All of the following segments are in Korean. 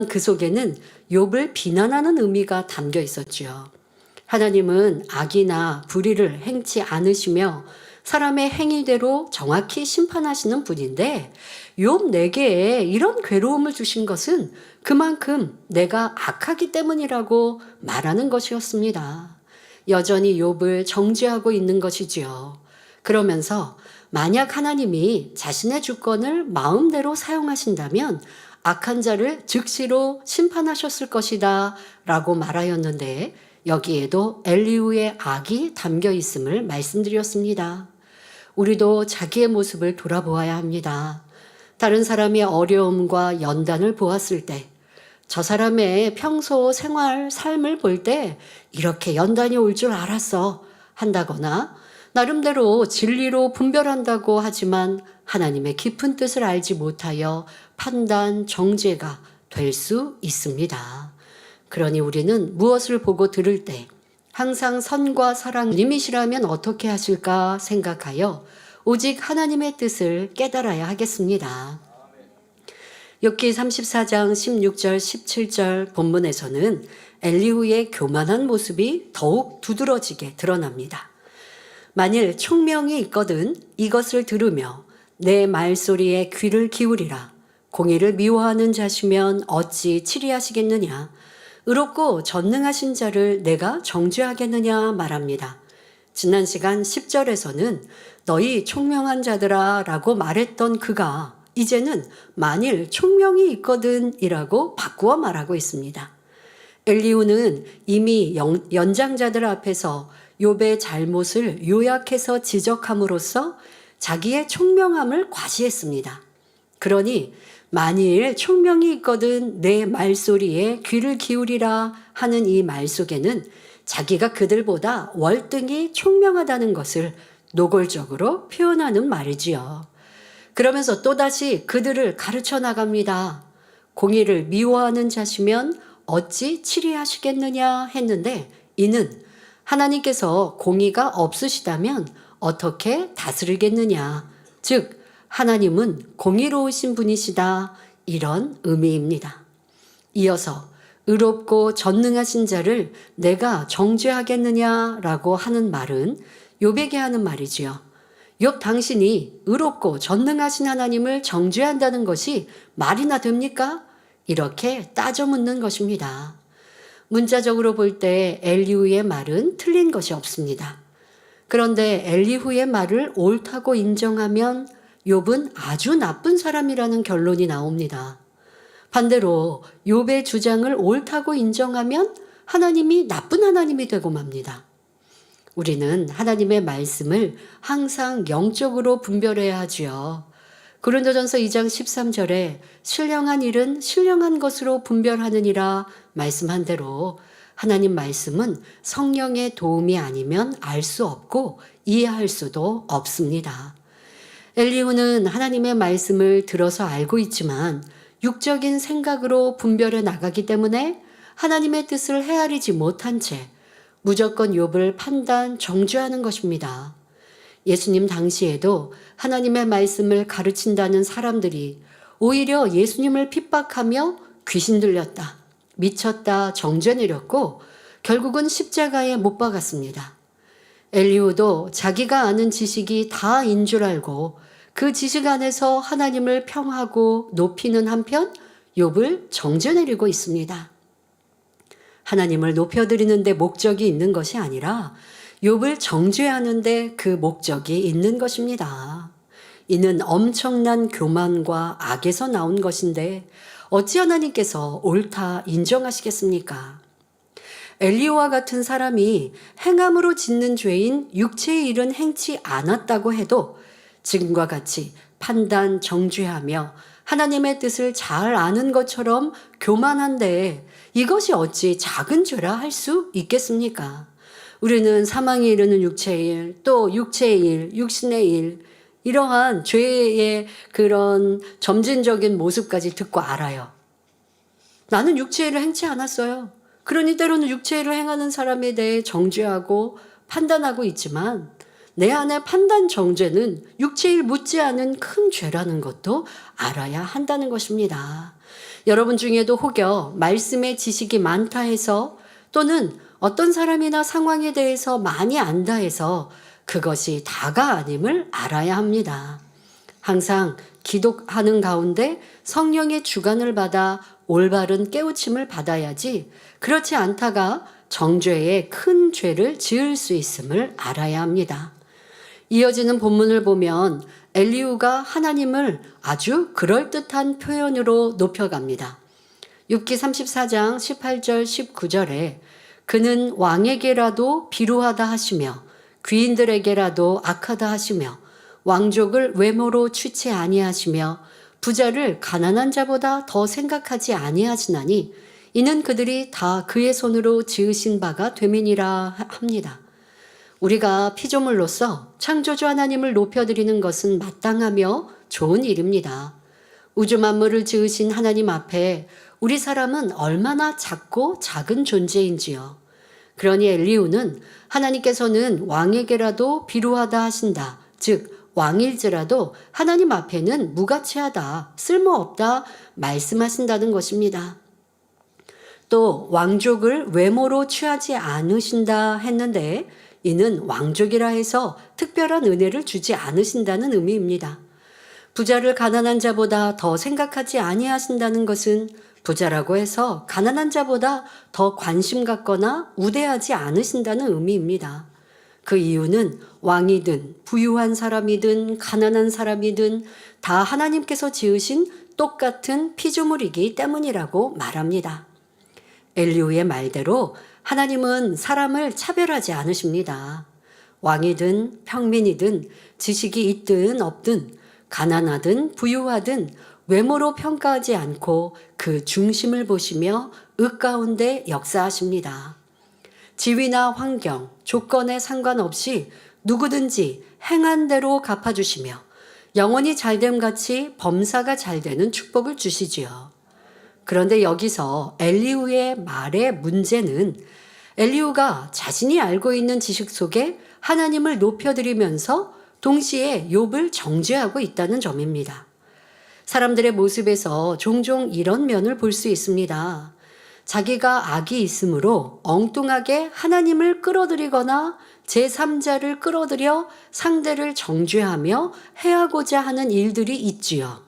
그 속에는 욥을 비난하는 의미가 담겨 있었지요. 하나님은 악이나 불의를 행치 않으시며 사람의 행위대로 정확히 심판하시는 분인데 욥 내게 이런 괴로움을 주신 것은 그만큼 내가 악하기 때문이라고 말하는 것이었습니다. 여전히 욥을 정죄하고 있는 것이지요. 그러면서 만약 하나님이 자신의 주권을 마음대로 사용하신다면 악한 자를 즉시로 심판하셨을 것이다 라고 말하였는데 여기에도 엘리후의 악이 담겨 있음을 말씀드렸습니다. 우리도 자기의 모습을 돌아보아야 합니다. 다른 사람의 어려움과 연단을 보았을 때, 저 사람의 평소 생활, 삶을 볼 때 이렇게 연단이 올 줄 알았어 한다거나 나름대로 진리로 분별한다고 하지만 하나님의 깊은 뜻을 알지 못하여 판단, 정죄가 될 수 있습니다. 그러니 우리는 무엇을 보고 들을 때 항상 선과 사랑님이시라면 어떻게 하실까 생각하여 오직 하나님의 뜻을 깨달아야 하겠습니다. 욥기 34장 16절 17절 본문에서는 엘리후의 교만한 모습이 더욱 두드러지게 드러납니다. 만일 총명이 있거든 이것을 들으며 내 말소리에 귀를 기울이라. 공의를 미워하는 자시면 어찌 치리하시겠느냐. 의롭고 전능하신 자를 내가 정죄하겠느냐 말합니다. 지난 시간 10절에서는 너희 총명한 자들아 라고 말했던 그가 이제는 만일 총명이 있거든 이라고 바꾸어 말하고 있습니다. 엘리후는 이미 연장자들 앞에서 욥의 잘못을 요약해서 지적함으로써 자기의 총명함을 과시했습니다. 그러니 만일 총명이 있거든 내 말소리에 귀를 기울이라 하는 이 말 속에는 자기가 그들보다 월등히 총명하다는 것을 노골적으로 표현하는 말이지요. 그러면서 또다시 그들을 가르쳐 나갑니다. 공의를 미워하는 자시면 어찌 치리하시겠느냐 했는데 이는 하나님께서 공의가 없으시다면 어떻게 다스리겠느냐. 즉 하나님은 공의로우신 분이시다. 이런 의미입니다. 이어서 의롭고 전능하신 자를 내가 정죄하겠느냐라고 하는 말은 욥에게 하는 말이지요. 욥 당신이 의롭고 전능하신 하나님을 정죄한다는 것이 말이나 됩니까? 이렇게 따져 묻는 것입니다. 문자적으로 볼 때 엘리후의 말은 틀린 것이 없습니다. 그런데 엘리후의 말을 옳다고 인정하면 욥은 아주 나쁜 사람이라는 결론이 나옵니다. 반대로 욥의 주장을 옳다고 인정하면 하나님이 나쁜 하나님이 되고 맙니다. 우리는 하나님의 말씀을 항상 영적으로 분별해야 하지요. 고린도전서 2장 13절에 신령한 일은 신령한 것으로 분별하느니라 말씀한 대로 하나님 말씀은 성령의 도움이 아니면 알 수 없고 이해할 수도 없습니다. 엘리후는 하나님의 말씀을 들어서 알고 있지만 육적인 생각으로 분별해 나가기 때문에 하나님의 뜻을 헤아리지 못한 채 무조건 욥을 판단, 정죄하는 것입니다. 예수님 당시에도 하나님의 말씀을 가르친다는 사람들이 오히려 예수님을 핍박하며 귀신 들렸다, 미쳤다 정죄 내렸고 결국은 십자가에 못 박았습니다. 엘리후도 자기가 아는 지식이 다인 줄 알고 그 지식 안에서 하나님을 평하고 높이는 한편 욥을 정죄 내리고 있습니다. 하나님을 높여드리는 데 목적이 있는 것이 아니라 욥을 정죄하는 데 그 목적이 있는 것입니다. 이는 엄청난 교만과 악에서 나온 것인데 어찌 하나님께서 옳다 인정하시겠습니까? 엘리후와 같은 사람이 행함으로 짓는 죄인 육체의 일은 행치 않았다고 해도 지금과 같이 판단, 정죄하며 하나님의 뜻을 잘 아는 것처럼 교만한데 이것이 어찌 작은 죄라 할 수 있겠습니까? 우리는 사망에 이르는 육체의 일, 또 육체의 일, 육신의 일, 이러한 죄의 그런 점진적인 모습까지 듣고 알아요. 나는 육체의 일을 행치 않았어요. 그러니 때로는 육체의 일을 행하는 사람에 대해 정죄하고 판단하고 있지만 내 안의 판단 정죄는 육체일 묻지 않은 큰 죄라는 것도 알아야 한다는 것입니다. 여러분 중에도 혹여 말씀의 지식이 많다 해서 또는 어떤 사람이나 상황에 대해서 많이 안다 해서 그것이 다가 아님을 알아야 합니다. 항상 기도하는 가운데 성령의 주관을 받아 올바른 깨우침을 받아야지 그렇지 않다가 정죄의 큰 죄를 지을 수 있음을 알아야 합니다. 이어지는 본문을 보면 엘리후가 하나님을 아주 그럴듯한 표현으로 높여갑니다. 욥기 34장 18절 19절에 그는 왕에게라도 비루하다 하시며 귀인들에게라도 악하다 하시며 왕족을 외모로 취치 아니하시며 부자를 가난한 자보다 더 생각하지 아니하시나니 이는 그들이 다 그의 손으로 지으신 바가 됨이니라 합니다. 우리가 피조물로서 창조주 하나님을 높여드리는 것은 마땅하며 좋은 일입니다. 우주 만물을 지으신 하나님 앞에 우리 사람은 얼마나 작고 작은 존재인지요. 그러니 엘리후는 하나님께서는 왕에게라도 비루하다 하신다. 즉 왕일지라도 하나님 앞에는 무가치하다, 쓸모없다 말씀하신다는 것입니다. 또 왕족을 외모로 취하지 않으신다 했는데 이는 왕족이라 해서 특별한 은혜를 주지 않으신다는 의미입니다. 부자를 가난한 자보다 더 생각하지 아니하신다는 것은 부자라고 해서 가난한 자보다 더 관심 갖거나 우대하지 않으신다는 의미입니다. 그 이유는 왕이든 부유한 사람이든 가난한 사람이든 다 하나님께서 지으신 똑같은 피조물이기 때문이라고 말합니다. 엘리후의 말대로 하나님은 사람을 차별하지 않으십니다. 왕이든 평민이든 지식이 있든 없든 가난하든 부유하든 외모로 평가하지 않고 그 중심을 보시며 의 가운데 역사하십니다. 지위나 환경, 조건에 상관없이 누구든지 행한 대로 갚아주시며 영원히 잘됨같이 범사가 잘되는 축복을 주시지요. 그런데 여기서 엘리후의 말의 문제는 엘리후가 자신이 알고 있는 지식 속에 하나님을 높여드리면서 동시에 욥을 정죄하고 있다는 점입니다. 사람들의 모습에서 종종 이런 면을 볼 수 있습니다. 자기가 악이 있으므로 엉뚱하게 하나님을 끌어들이거나 제3자를 끌어들여 상대를 정죄하며 해하고자 하는 일들이 있지요.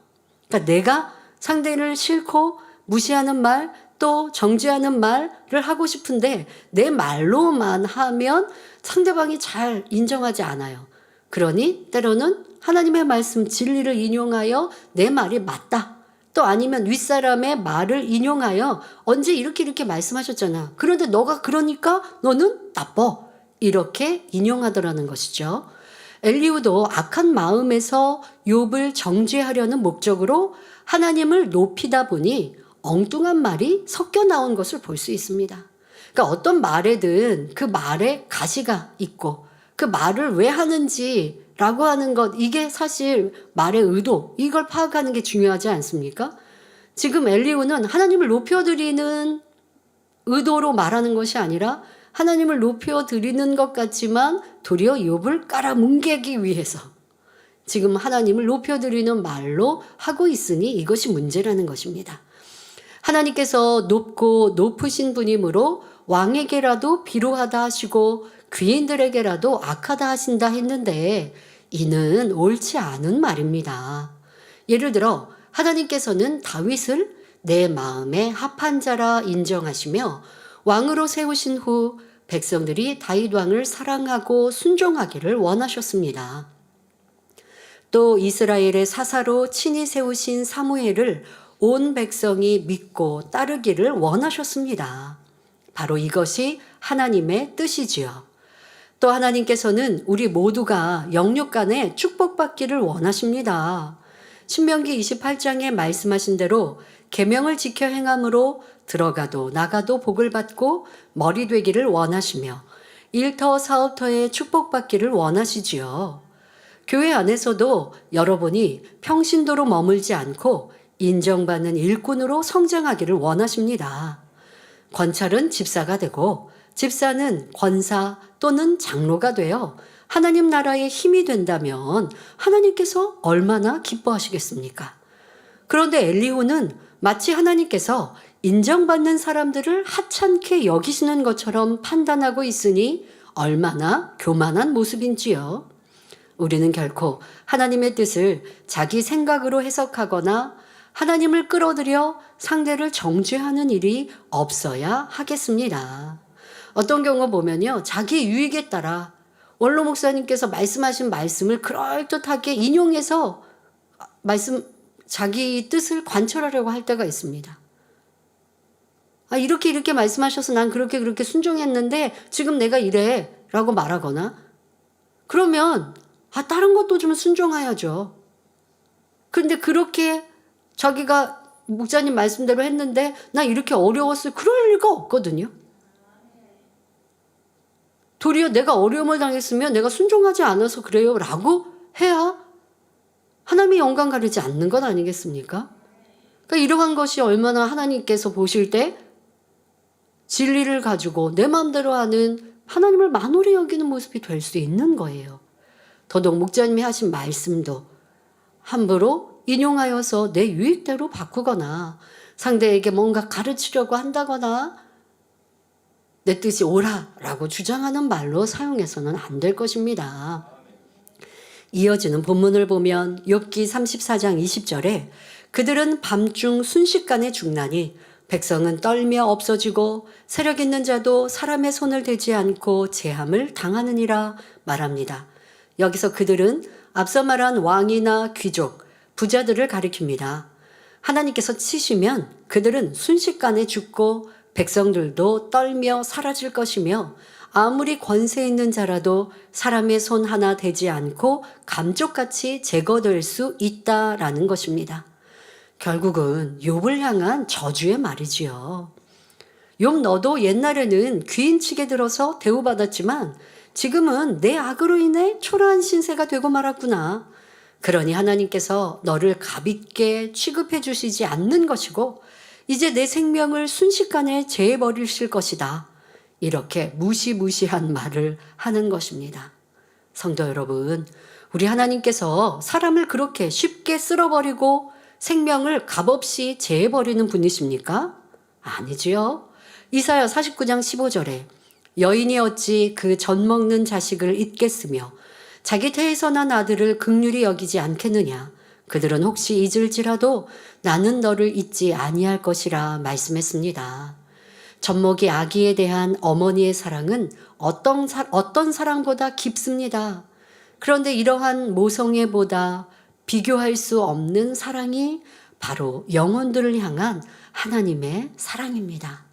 그러니까 내가 상대를 싫고 무시하는 말, 또 정죄하는 말을 하고 싶은데 내 말로만 하면 상대방이 잘 인정하지 않아요. 그러니 때로는 하나님의 말씀 진리를 인용하여 내 말이 맞다. 또 아니면 윗사람의 말을 인용하여 언제 이렇게 말씀하셨잖아. 그런데 너가 그러니까 너는 나빠. 이렇게 인용하더라는 것이죠. 엘리후도 악한 마음에서 욥을 정죄하려는 목적으로 하나님을 높이다 보니 엉뚱한 말이 섞여 나온 것을 볼 수 있습니다. 그러니까 어떤 말에든 그 말에 가시가 있고 그 말을 왜 하는지라고 하는 것, 이게 사실 말의 의도, 이걸 파악하는 게 중요하지 않습니까? 지금 엘리후는 하나님을 높여드리는 의도로 말하는 것이 아니라 하나님을 높여드리는 것 같지만 도리어 욥을 깔아뭉개기 위해서 지금 하나님을 높여드리는 말로 하고 있으니 이것이 문제라는 것입니다. 하나님께서 높고 높으신 분이므로 왕에게라도 비루하다 하시고 귀인들에게라도 악하다 하신다 했는데 이는 옳지 않은 말입니다. 예를 들어 하나님께서는 다윗을 내 마음에 합한 자라 인정하시며 왕으로 세우신 후 백성들이 다윗 왕을 사랑하고 순종하기를 원하셨습니다. 또 이스라엘의 사사로 친히 세우신 사무엘을 온 백성이 믿고 따르기를 원하셨습니다. 바로 이것이 하나님의 뜻이지요. 또 하나님께서는 우리 모두가 영육간에 축복받기를 원하십니다. 신명기 28장에 말씀하신 대로 계명을 지켜 행함으로 들어가도 나가도 복을 받고 머리 되기를 원하시며 일터 사업터에 축복받기를 원하시지요. 교회 안에서도 여러분이 평신도로 머물지 않고 인정받는 일꾼으로 성장하기를 원하십니다. 권찰은 집사가 되고 집사는 권사 또는 장로가 되어 하나님 나라의 힘이 된다면 하나님께서 얼마나 기뻐하시겠습니까? 그런데 엘리후는 마치 하나님께서 인정받는 사람들을 하찮게 여기시는 것처럼 판단하고 있으니 얼마나 교만한 모습인지요. 우리는 결코 하나님의 뜻을 자기 생각으로 해석하거나 하나님을 끌어들여 상대를 정죄하는 일이 없어야 하겠습니다. 어떤 경우 보면요, 자기 유익에 따라 원로 목사님께서 말씀하신 말씀을 그럴듯하게 인용해서 자기 뜻을 관철하려고 할 때가 있습니다. 이렇게 말씀하셔서 난 그렇게 순종했는데 지금 내가 이래 라고 말하거나, 그러면 다른 것도 좀 순종해야죠. 그런데 그렇게 자기가 목사님 말씀대로 했는데 나 이렇게 어려웠을 그럴 리가 없거든요. 도리어 내가 어려움을 당했으면 내가 순종하지 않아서 그래요 라고 해야 하나님의 영광 가리지 않는 것 아니겠습니까? 그러니까 이러한 것이 얼마나 하나님께서 보실 때 진리를 가지고 내 마음대로 하는 하나님을 만홀히 여기는 모습이 될 수 있는 거예요. 더더욱 목자님이 하신 말씀도 함부로 인용하여서 내 유익대로 바꾸거나 상대에게 뭔가 가르치려고 한다거나 내 뜻이 옳아라고 주장하는 말로 사용해서는 안 될 것입니다. 이어지는 본문을 보면 욥기 34장 20절에 그들은 밤중 순식간에 죽나니 백성은 떨며 없어지고 세력 있는 자도 사람의 손을 대지 않고 제함을 당하느니라 말합니다. 여기서 그들은 앞서 말한 왕이나 귀족, 부자들을 가리킵니다. 하나님께서 치시면 그들은 순식간에 죽고 백성들도 떨며 사라질 것이며 아무리 권세 있는 자라도 사람의 손 하나 대지 않고 감쪽같이 제거될 수 있다라는 것입니다. 결국은 욥을 향한 저주의 말이지요. 욥 너도 옛날에는 귀인측에 들어서 대우받았지만 지금은 내 악으로 인해 초라한 신세가 되고 말았구나. 그러니 하나님께서 너를 값있게 취급해 주시지 않는 것이고 이제 내 생명을 순식간에 제해버리실 것이다. 이렇게 무시무시한 말을 하는 것입니다. 성도 여러분, 우리 하나님께서 사람을 그렇게 쉽게 쓸어버리고 생명을 값없이 제해버리는 분이십니까? 아니지요. 이사야 49장 15절에 여인이 어찌 그 젖 먹는 자식을 잊겠으며 자기 태에서 난 아들을 긍휼히 여기지 않겠느냐. 그들은 혹시 잊을지라도 나는 너를 잊지 아니할 것이라 말씀했습니다. 젖먹이 아기에 대한 어머니의 사랑은 어떤 사랑보다 깊습니다. 그런데 이러한 모성애보다 비교할 수 없는 사랑이 바로 영혼들을 향한 하나님의 사랑입니다.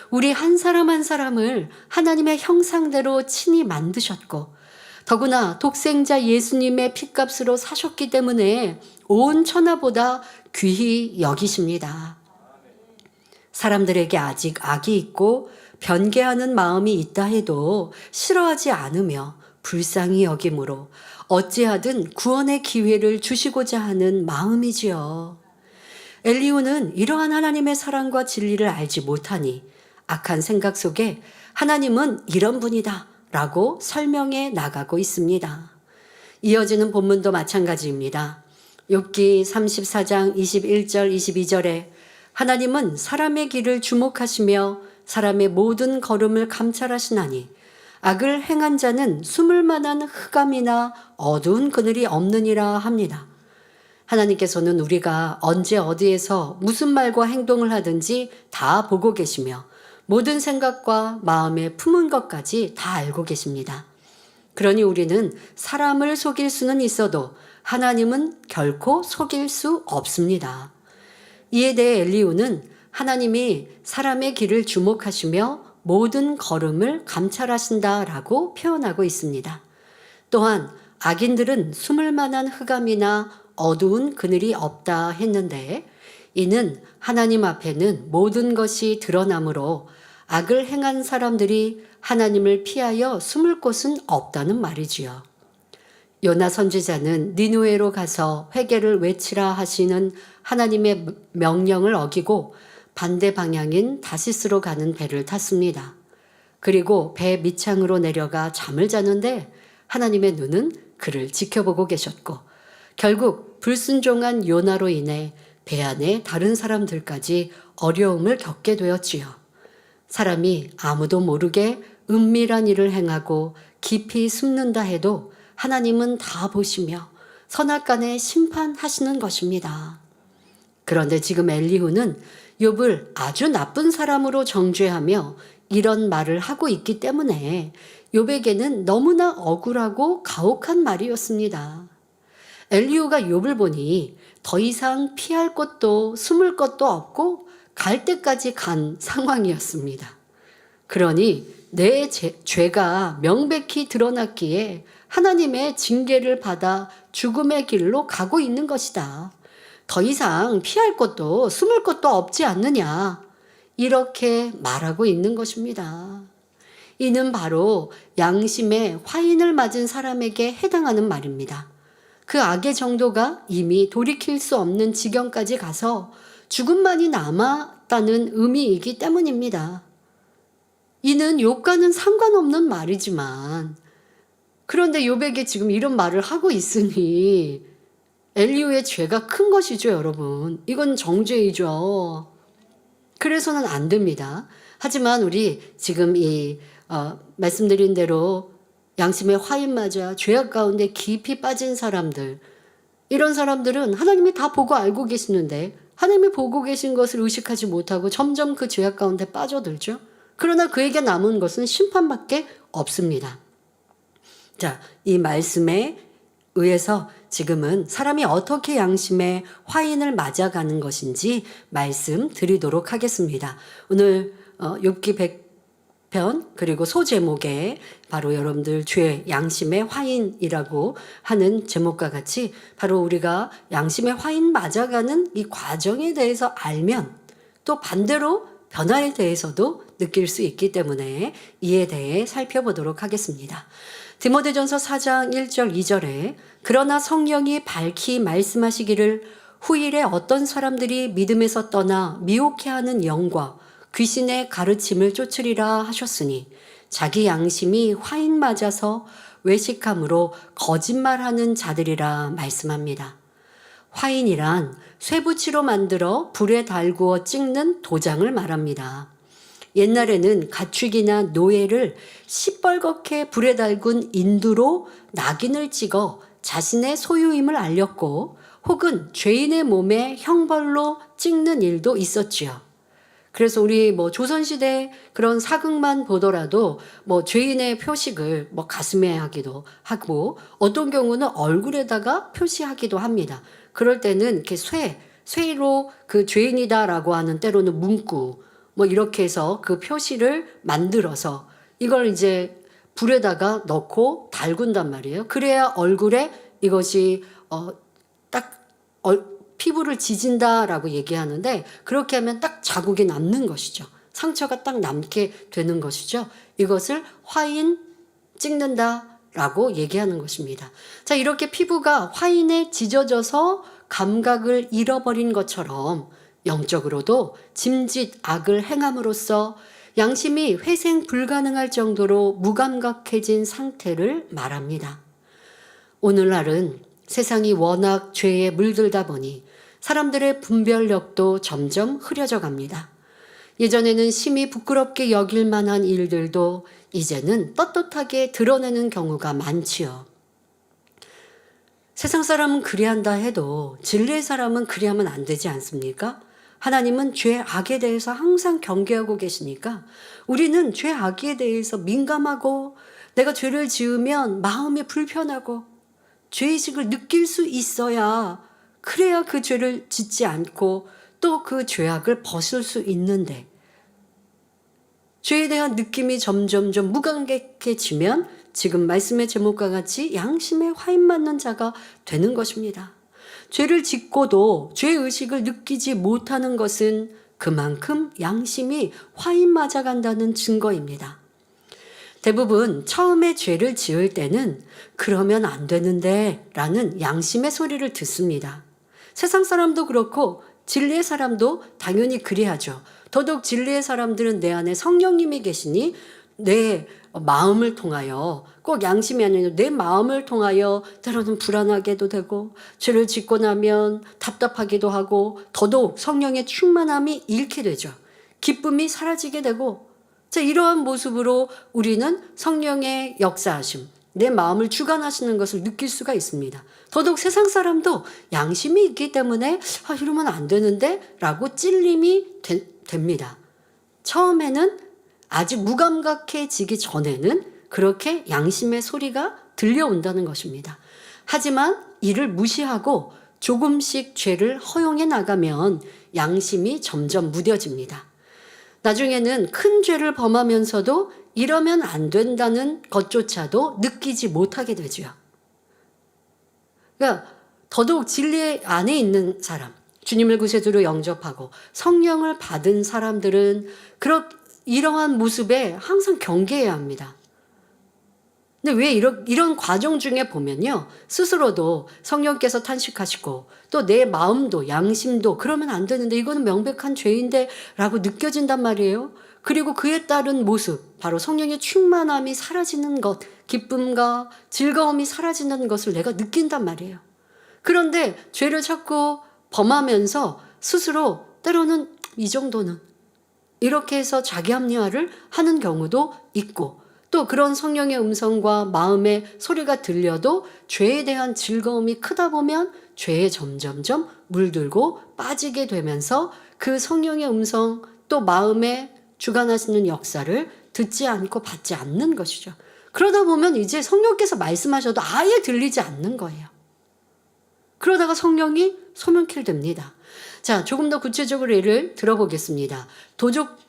우리 한 사람 한 사람을 하나님의 형상대로 친히 만드셨고 더구나 독생자 예수님의 핏값으로 사셨기 때문에 온 천하보다 귀히 여기십니다. 사람들에게 아직 악이 있고 변개하는 마음이 있다 해도 싫어하지 않으며 불쌍히 여김으로 어찌하든 구원의 기회를 주시고자 하는 마음이지요. 엘리후는 이러한 하나님의 사랑과 진리를 알지 못하니 악한 생각 속에 하나님은 이런 분이다 라고 설명해 나가고 있습니다. 이어지는 본문도 마찬가지입니다. 욥기 34장 21절 22절에 하나님은 사람의 길을 주목하시며 사람의 모든 걸음을 감찰하시나니 악을 행한 자는 숨을 만한 흑암이나 어두운 그늘이 없느니라 합니다. 하나님께서는 우리가 언제 어디에서 무슨 말과 행동을 하든지 다 보고 계시며 모든 생각과 마음에 품은 것까지 다 알고 계십니다. 그러니 우리는 사람을 속일 수는 있어도 하나님은 결코 속일 수 없습니다. 이에 대해 엘리후는 하나님이 사람의 길을 주목하시며 모든 걸음을 감찰하신다라고 표현하고 있습니다. 또한 악인들은 숨을 만한 흑암이나 어두운 그늘이 없다 했는데 이는 하나님 앞에는 모든 것이 드러나므로 악을 행한 사람들이 하나님을 피하여 숨을 곳은 없다는 말이지요. 요나 선지자는 니느웨로 가서 회개를 외치라 하시는 하나님의 명령을 어기고 반대 방향인 다시스로 가는 배를 탔습니다. 그리고 배 밑창으로 내려가 잠을 자는데 하나님의 눈은 그를 지켜보고 계셨고 결국 불순종한 요나로 인해 배 안에 다른 사람들까지 어려움을 겪게 되었지요. 사람이 아무도 모르게 은밀한 일을 행하고 깊이 숨는다 해도 하나님은 다 보시며 선악간에 심판하시는 것입니다. 그런데 지금 엘리후는 욥을 아주 나쁜 사람으로 정죄하며 이런 말을 하고 있기 때문에 욥에게는 너무나 억울하고 가혹한 말이었습니다. 엘리후가 욥을 보니 더 이상 피할 곳도 숨을 곳도 없고 갈 때까지 간 상황이었습니다. 그러니 내 죄가 명백히 드러났기에 하나님의 징계를 받아 죽음의 길로 가고 있는 것이다. 더 이상 피할 곳도 숨을 곳도 없지 않느냐. 이렇게 말하고 있는 것입니다. 이는 바로 양심의 화인을 맞은 사람에게 해당하는 말입니다. 그 악의 정도가 이미 돌이킬 수 없는 지경까지 가서 죽음만이 남았다는 의미이기 때문입니다. 이는 욥과는 상관없는 말이지만 그런데 욥에게 지금 이런 말을 하고 있으니 엘리후의 죄가 큰 것이죠, 여러분. 이건 정죄이죠. 그래서는 안 됩니다. 하지만 우리 지금 말씀드린 대로 양심의 화인 맞아 죄악 가운데 깊이 빠진 사람들, 이런 사람들은 하나님이 다 보고 알고 계시는데 하나님이 보고 계신 것을 의식하지 못하고 점점 그 죄악 가운데 빠져들죠. 그러나 그에게 남은 것은 심판밖에 없습니다. 자, 이 말씀에 의해서 지금은 사람이 어떻게 양심의 화인을 맞아가는 것인지 말씀드리도록 하겠습니다. 오늘 욥기 100편 그리고 소제목에 바로 여러분들 죄 양심의 화인이라고 하는 제목과 같이 바로 우리가 양심의 화인 맞아가는 이 과정에 대해서 알면 또 반대로 변화에 대해서도 느낄 수 있기 때문에 이에 대해 살펴보도록 하겠습니다. 디모데전서 4장 1절 2절에 그러나 성령이 밝히 말씀하시기를 후일에 어떤 사람들이 믿음에서 떠나 미혹해하는 영과 귀신의 가르침을 쫓으리라 하셨으니 자기 양심이 화인 맞아서 외식함으로 거짓말하는 자들이라 말씀합니다. 화인이란 쇠붙이로 만들어 불에 달구어 찍는 도장을 말합니다. 옛날에는 가축이나 노예를 시뻘겋게 불에 달군 인두로 낙인을 찍어 자신의 소유임을 알렸고 혹은 죄인의 몸에 형벌로 찍는 일도 있었지요. 그래서 우리 조선시대 그런 사극만 보더라도 죄인의 표식을 가슴에 하기도 하고 어떤 경우는 얼굴에다가 표시하기도 합니다. 그럴 때는 이렇게 쇠로 그 죄인이다라고 하는 때로는 문구 이렇게 해서 그 표시를 만들어서 이걸 이제 불에다가 넣고 달군단 말이에요. 그래야 얼굴에 이것이 피부를 지진다라고 얘기하는데 그렇게 하면 딱 자국이 남는 것이죠. 상처가 딱 남게 되는 것이죠. 이것을 화인 찍는다라고 얘기하는 것입니다. 자, 이렇게 피부가 화인에 지져져서 감각을 잃어버린 것처럼 영적으로도 짐짓 악을 행함으로써 양심이 회생 불가능할 정도로 무감각해진 상태를 말합니다. 오늘날은 세상이 워낙 죄에 물들다 보니 사람들의 분별력도 점점 흐려져 갑니다. 예전에는 심히 부끄럽게 여길 만한 일들도 이제는 떳떳하게 드러내는 경우가 많지요. 세상 사람은 그리한다 해도 진리의 사람은 그리하면 안 되지 않습니까? 하나님은 죄 악에 대해서 항상 경계하고 계시니까 우리는 죄 악에 대해서 민감하고 내가 죄를 지으면 마음이 불편하고 죄의식을 느낄 수 있어야 그래야 그 죄를 짓지 않고 또 그 죄악을 벗을 수 있는데 죄에 대한 느낌이 점점점 무감각해지면 지금 말씀의 제목과 같이 양심에 화인 맞는 자가 되는 것입니다. 죄를 짓고도 죄의식을 느끼지 못하는 것은 그만큼 양심이 화인 맞아간다는 증거입니다. 대부분 처음에 죄를 지을 때는 그러면 안 되는데 라는 양심의 소리를 듣습니다. 세상 사람도 그렇고 진리의 사람도 당연히 그리하죠. 더더욱 진리의 사람들은 내 안에 성령님이 계시니 내 마음을 통하여, 꼭 양심이 아니라 내 마음을 통하여 때로는 불안하게도 되고, 죄를 짓고 나면 답답하기도 하고, 더더욱 성령의 충만함이 잃게 되죠. 기쁨이 사라지게 되고, 자, 이러한 모습으로 우리는 성령의 역사하심, 내 마음을 주관하시는 것을 느낄 수가 있습니다. 더더욱 세상 사람도 양심이 있기 때문에 이러면 안 되는데 라고 찔림이 됩니다. 처음에는 아직 무감각해지기 전에는 그렇게 양심의 소리가 들려온다는 것입니다. 하지만 이를 무시하고 조금씩 죄를 허용해 나가면 양심이 점점 무뎌집니다. 나중에는 큰 죄를 범하면서도 이러면 안 된다는 것조차도 느끼지 못하게 되죠. 그러니까 더더욱 진리 안에 있는 사람, 주님을 구세주로 영접하고 성령을 받은 사람들은 이러한 모습에 항상 경계해야 합니다. 근데 왜 이런 과정 중에 보면요, 스스로도 성령께서 탄식하시고 또 내 마음도 양심도 그러면 안 되는데 이거는 명백한 죄인데 라고 느껴진단 말이에요. 그리고 그에 따른 모습, 바로 성령의 충만함이 사라지는 것, 기쁨과 즐거움이 사라지는 것을 내가 느낀단 말이에요. 그런데 죄를 자꾸 범하면서 스스로 때로는 이 정도는 이렇게 해서 자기 합리화를 하는 경우도 있고, 또 그런 성령의 음성과 마음의 소리가 들려도 죄에 대한 즐거움이 크다 보면 죄에 점점점 물들고 빠지게 되면서 그 성령의 음성 또 마음에 주관하시는 역사를 듣지 않고 받지 않는 것이죠. 그러다 보면 이제 성령께서 말씀하셔도 아예 들리지 않는 거예요. 그러다가 성령이 소명킬 됩니다. 자, 조금 더 구체적으로 예를 들어보겠습니다.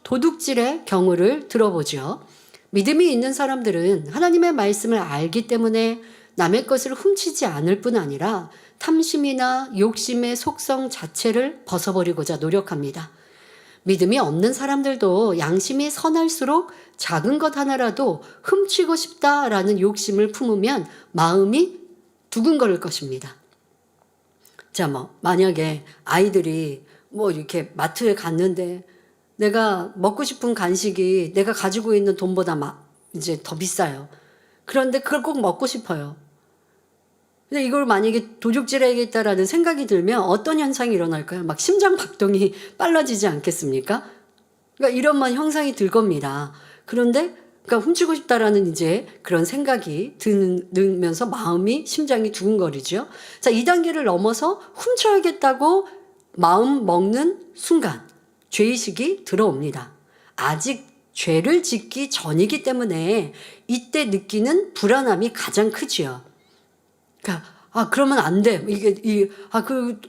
도둑질의 경우를 들어보죠. 믿음이 있는 사람들은 하나님의 말씀을 알기 때문에 남의 것을 훔치지 않을 뿐 아니라 탐심이나 욕심의 속성 자체를 벗어버리고자 노력합니다. 믿음이 없는 사람들도 양심이 선할수록 작은 것 하나라도 훔치고 싶다라는 욕심을 품으면 마음이 두근거릴 것입니다. 자, 만약에 아이들이 이렇게 마트에 갔는데 내가 먹고 싶은 간식이 내가 가지고 있는 돈보다 이제 더 비싸요. 그런데 그걸 꼭 먹고 싶어요. 근데 이걸 만약에 도둑질해야겠다라는 생각이 들면 어떤 현상이 일어날까요? 막 심장 박동이 빨라지지 않겠습니까? 그러니까 이런 형상이 들 겁니다. 그런데 그러니까 훔치고 싶다라는 이제 그런 생각이 들면서 심장이 두근거리죠. 자, 2단계를 넘어서 훔쳐야겠다고 마음 먹는 순간 죄의식이 들어옵니다. 아직 죄를 짓기 전이기 때문에 이때 느끼는 불안함이 가장 크지요. 그러니까 그러면 안 돼.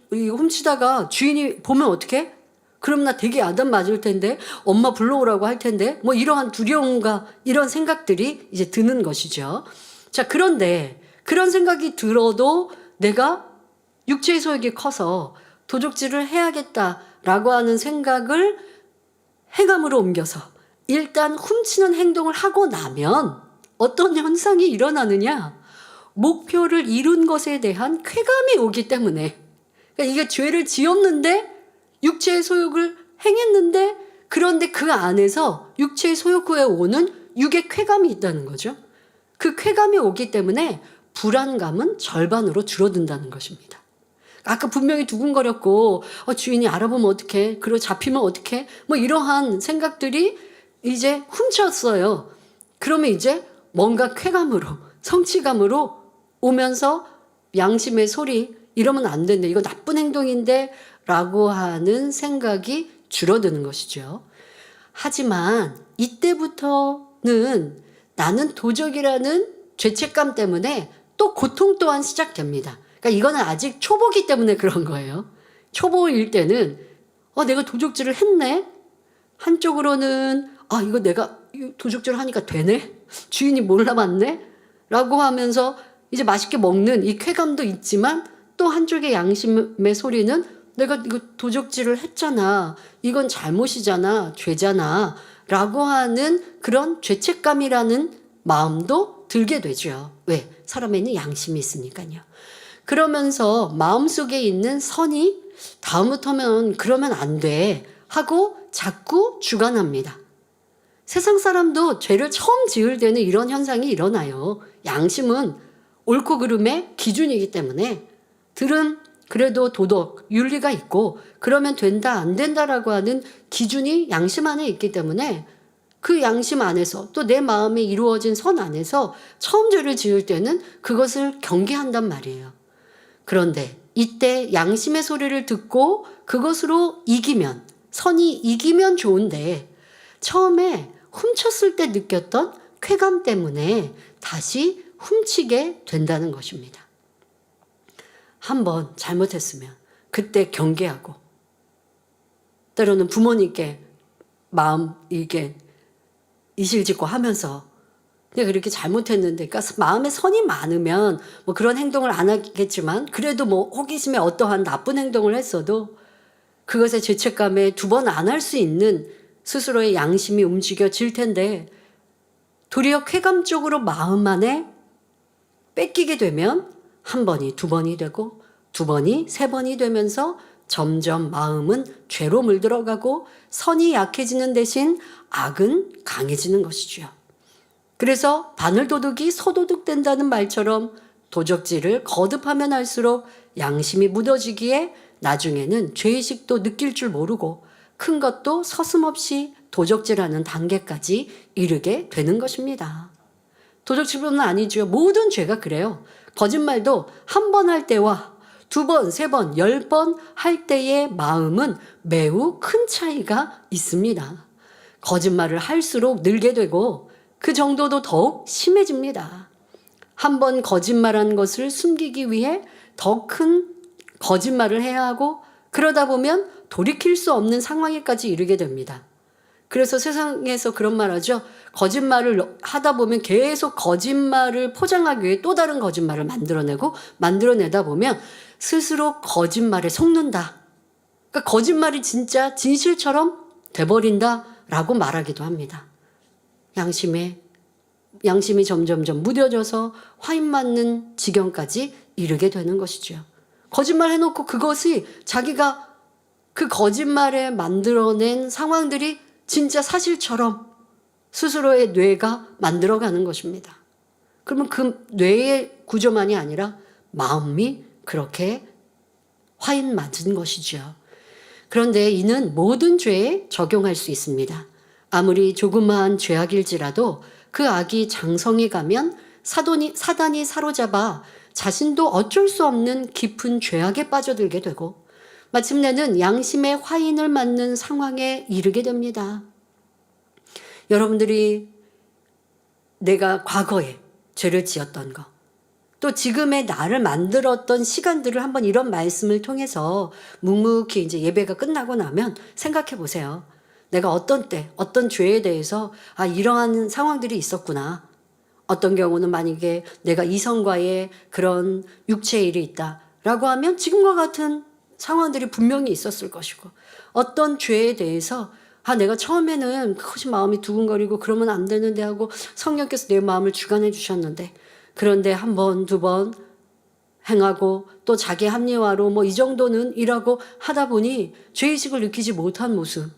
훔치다가 주인이 보면 어떡해? 그럼 나 되게 야단 맞을 텐데, 엄마 불러오라고 할 텐데, 이러한 두려움과 이런 생각들이 이제 드는 것이죠. 자, 그런데 그런 생각이 들어도 내가 육체의 소욕이 커서 도둑질을 해야겠다라고 하는 생각을 행함으로 옮겨서 일단 훔치는 행동을 하고 나면 어떤 현상이 일어나느냐? 목표를 이룬 것에 대한 쾌감이 오기 때문에, 그러니까 이게 죄를 지었는데 육체의 소욕을 행했는데, 그런데 그 안에서 육체의 소욕 후에 오는 육의 쾌감이 있다는 거죠. 그 쾌감이 오기 때문에 불안감은 절반으로 줄어든다는 것입니다. 아까 분명히 두근거렸고 주인이 알아보면 어떡해, 그리고 잡히면 어떡해, 이러한 생각들이 이제 훔쳤어요. 그러면 이제 뭔가 쾌감으로, 성취감으로 오면서 양심의 소리, 이러면 안 된다, 이거 나쁜 행동인데 라고 하는 생각이 줄어드는 것이죠. 하지만 이때부터는 나는 도적이라는 죄책감 때문에 또 고통 또한 시작됩니다. 그러니까 이거는 아직 초보기 때문에 그런 거예요. 초보일 때는 내가 도적질을 했네. 한쪽으로는 이거 내가 도적질을 하니까 되네. 주인이 몰라봤네. 라고 하면서 이제 맛있게 먹는 이 쾌감도 있지만, 또 한쪽의 양심의 소리는 내가 이거 도적질을 했잖아, 이건 잘못이잖아, 죄잖아 라고 하는 그런 죄책감이라는 마음도 들게 되죠. 왜? 사람에는 양심이 있으니까요. 그러면서 마음속에 있는 선이 다음부터는 그러면 안 돼 하고 자꾸 주관합니다. 세상 사람도 죄를 처음 지을 때는 이런 현상이 일어나요. 양심은 옳고 그름의 기준이기 때문에 들은 그래도 도덕, 윤리가 있고 그러면 된다, 안 된다라고 하는 기준이 양심 안에 있기 때문에 그 양심 안에서 또 내 마음에 이루어진 선 안에서 처음 죄를 지을 때는 그것을 경계한단 말이에요. 그런데 이때 양심의 소리를 듣고 그것으로 이기면, 선이 이기면 좋은데 처음에 훔쳤을 때 느꼈던 쾌감 때문에 다시 훔치게 된다는 것입니다. 한번 잘못했으면 그때 경계하고, 때로는 부모님께 마음 이게 이실직고 하면서 내가 그렇게 잘못했는데, 그러니까 마음에 선이 많으면 뭐 그런 행동을 안 하겠지만 그래도 뭐 호기심에 어떠한 나쁜 행동을 했어도 그것의 죄책감에 두 번 안 할 수 있는 스스로의 양심이 움직여질 텐데, 도리어 쾌감 쪽으로 마음 안에 뺏기게 되면 한 번이 두 번이 되고 두 번이 세 번이 되면서 점점 마음은 죄로 물들어가고 선이 약해지는 대신 악은 강해지는 것이죠. 그래서 바늘도둑이 서도둑 된다는 말처럼 도적질을 거듭하면 할수록 양심이 묻어지기에 나중에는 죄의식도 느낄 줄 모르고 큰 것도 서슴없이 도적질하는 단계까지 이르게 되는 것입니다. 도적질뿐만 아니죠. 모든 죄가 그래요. 거짓말도 한 번 할 때와 두 번, 세 번, 10번 할 때의 마음은 매우 큰 차이가 있습니다. 거짓말을 할수록 늘게 되고 그 정도도 더욱 심해집니다. 한 번 거짓말한 것을 숨기기 위해 더 큰 거짓말을 해야 하고 그러다 보면 돌이킬 수 없는 상황에까지 이르게 됩니다. 그래서 세상에서 그런 말 하죠. 거짓말을 하다 보면 계속 거짓말을 포장하기 위해 또 다른 거짓말을 만들어내다 보면 스스로 거짓말에 속는다. 그러니까 거짓말이 진짜 진실처럼 돼버린다라고 말하기도 합니다. 양심이 점점점 무뎌져서 화인 맞는 지경까지 이르게 되는 것이죠. 거짓말 해놓고 그것이 자기가 그 거짓말에 만들어낸 상황들이 진짜 사실처럼 스스로의 뇌가 만들어가는 것입니다. 그러면 그 뇌의 구조만이 아니라 마음이 그렇게 화인 맞은 것이죠. 그런데 이는 모든 죄에 적용할 수 있습니다. 아무리 조그마한 죄악일지라도 그 악이 장성해 가면 사단이 사로잡아 자신도 어쩔 수 없는 깊은 죄악에 빠져들게 되고 마침내는 양심의 화인을 맞는 상황에 이르게 됩니다. 여러분들이 내가 과거에 죄를 지었던 거, 또 지금의 나를 만들었던 시간들을 한번 이런 말씀을 통해서 묵묵히 이제 예배가 끝나고 나면 생각해 보세요. 내가 어떤 때, 어떤 죄에 대해서 이러한 상황들이 있었구나. 어떤 경우는 만약에 내가 이성과의 그런 육체의 일이 있다라고 하면 지금과 같은 상황들이 분명히 있었을 것이고, 어떤 죄에 대해서 내가 처음에는 그것이 마음이 두근거리고 그러면 안 되는데 하고 성령께서 내 마음을 주관해 주셨는데, 그런데 한 번, 두 번 행하고 또 자기 합리화로 뭐 이 정도는 이라고 하다 보니 죄의식을 느끼지 못한 모습.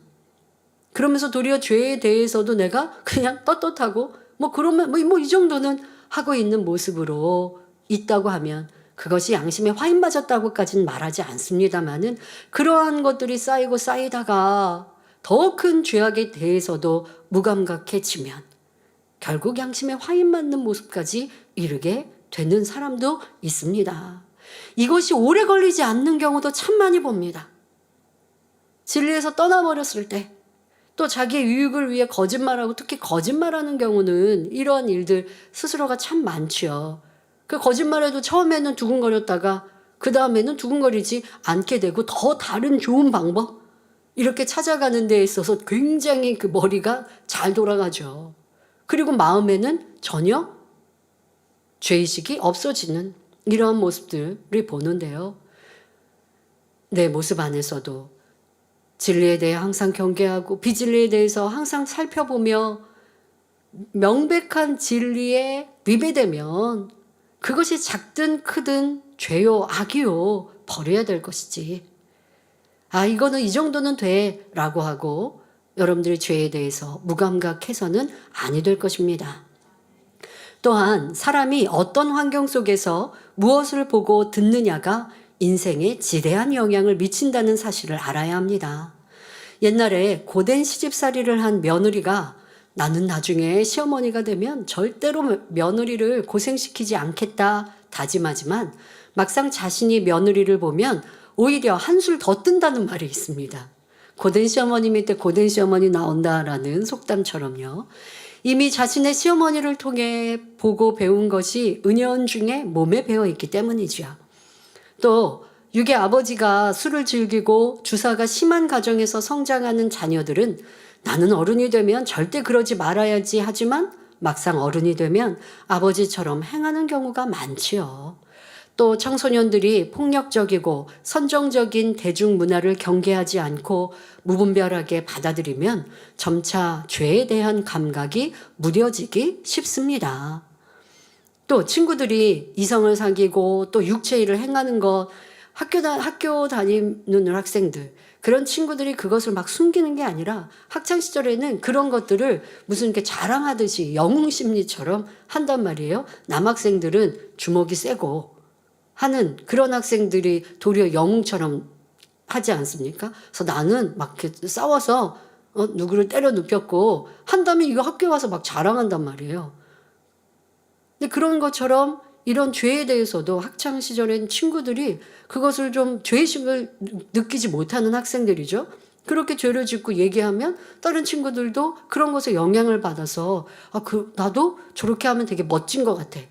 그러면서 도리어 죄에 대해서도 내가 그냥 떳떳하고 그러면 뭐 이 정도는 하고 있는 모습으로 있다고 하면 그것이 양심에 화인 맞았다고까지는 말하지 않습니다만은, 그러한 것들이 쌓이고 쌓이다가 더 큰 죄악에 대해서도 무감각해지면 결국 양심에 화인 맞는 모습까지 이르게 되는 사람도 있습니다. 이것이 오래 걸리지 않는 경우도 참 많이 봅니다. 진리에서 떠나버렸을 때, 또 자기의 유익을 위해 거짓말하고, 특히 거짓말하는 경우는 이러한 일들 스스로가 참 많지요. 그 거짓말에도 처음에는 두근거렸다가 그 다음에는 두근거리지 않게 되고 더 다른 좋은 방법 이렇게 찾아가는 데에 있어서 굉장히 그 머리가 잘 돌아가죠. 그리고 마음에는 전혀 죄의식이 없어지는 이러한 모습들을 보는데요. 내 모습 안에서도 진리에 대해 항상 경계하고 비진리에 대해서 항상 살펴보며 명백한 진리에 위배되면 그것이 작든 크든 죄요 악이요 버려야 될 것이지. 이거는 이 정도는 돼 라고 하고 여러분들의 죄에 대해서 무감각해서는 아니 될 것입니다. 또한 사람이 어떤 환경 속에서 무엇을 보고 듣느냐가 인생에 지대한 영향을 미친다는 사실을 알아야 합니다. 옛날에 고된 시집살이를 한 며느리가 나는 나중에 시어머니가 되면 절대로 며느리를 고생시키지 않겠다 다짐하지만 막상 자신이 며느리를 보면 오히려 한술 더 뜬다는 말이 있습니다. 고된 시어머니 밑에 고된 시어머니 나온다라는 속담처럼요. 이미 자신의 시어머니를 통해 보고 배운 것이 은연중에 몸에 배어 있기 때문이죠. 또 육의 아버지가 술을 즐기고 주사가 심한 가정에서 성장하는 자녀들은 나는 어른이 되면 절대 그러지 말아야지 하지만 막상 어른이 되면 아버지처럼 행하는 경우가 많지요. 또 청소년들이 폭력적이고 선정적인 대중문화를 경계하지 않고 무분별하게 받아들이면 점차 죄에 대한 감각이 무뎌지기 쉽습니다. 또 친구들이 이성을 사귀고 또 육체일을 행하는 것, 학교 다니는 학생들, 그런 친구들이 그것을 막 숨기는 게 아니라 학창시절에는 그런 것들을 무슨 이렇게 자랑하듯이 영웅심리처럼 한단 말이에요. 남학생들은 주먹이 세고 하는 그런 학생들이 도리어 영웅처럼 하지 않습니까? 그래서 나는 막 이렇게 싸워서 누구를 때려 눕혔고 한 다음에 이거 학교에 와서 막 자랑한단 말이에요. 근데 그런 것처럼 이런 죄에 대해서도 학창시절엔 친구들이 그것을 좀 죄의식을 느끼지 못하는 학생들이죠. 그렇게 죄를 짓고 얘기하면 다른 친구들도 그런 것에 영향을 받아서 나도 저렇게 하면 되게 멋진 것 같아.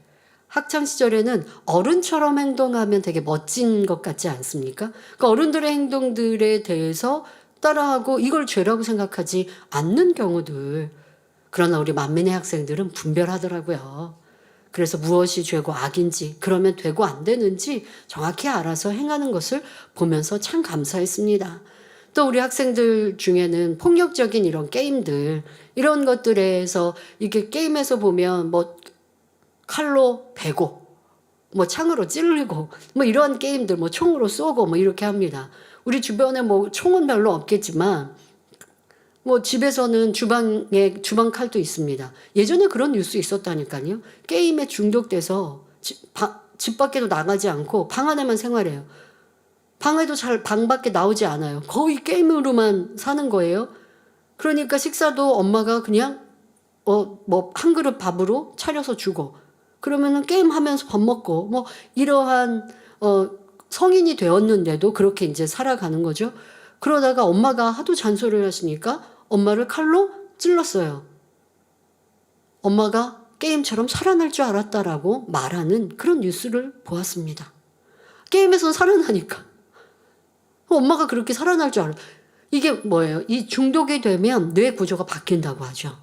학창시절에는 어른처럼 행동하면 되게 멋진 것 같지 않습니까? 그러니까 어른들의 행동들에 대해서 따라하고 이걸 죄라고 생각하지 않는 경우들. 그러나 우리 만민의 학생들은 분별하더라고요. 그래서 무엇이 죄고 악인지, 그러면 되고 안 되는지 정확히 알아서 행하는 것을 보면서 참 감사했습니다. 또 우리 학생들 중에는 폭력적인 이런 게임들, 이런 것들에서 이게 게임에서 보면 뭐 칼로 베고, 뭐 창으로 찔르고, 뭐 이런 게임들, 뭐 총으로 쏘고, 뭐 이렇게 합니다. 우리 주변에 뭐 총은 별로 없겠지만, 뭐 집에서는 주방에 주방 칼도 있습니다. 예전에 그런 뉴스 있었다니까요. 게임에 중독돼서 집 밖에도 나가지 않고 방 안에만 생활해요. 방에도 잘 방 밖에 나오지 않아요. 거의 게임으로만 사는 거예요. 그러니까 식사도 엄마가 그냥 뭐 한 그릇 밥으로 차려서 주고, 그러면은 게임하면서 밥 먹고, 뭐 이러한 성인이 되었는데도 그렇게 이제 살아가는 거죠. 그러다가 엄마가 하도 잔소리를 하시니까 엄마를 칼로 찔렀어요. 엄마가 게임처럼 살아날 줄 알았다라고 말하는 그런 뉴스를 보았습니다. 게임에서는 살아나니까. 엄마가 그렇게 살아날 줄 알아. 이게 뭐예요? 이 중독이 되면 뇌 구조가 바뀐다고 하죠.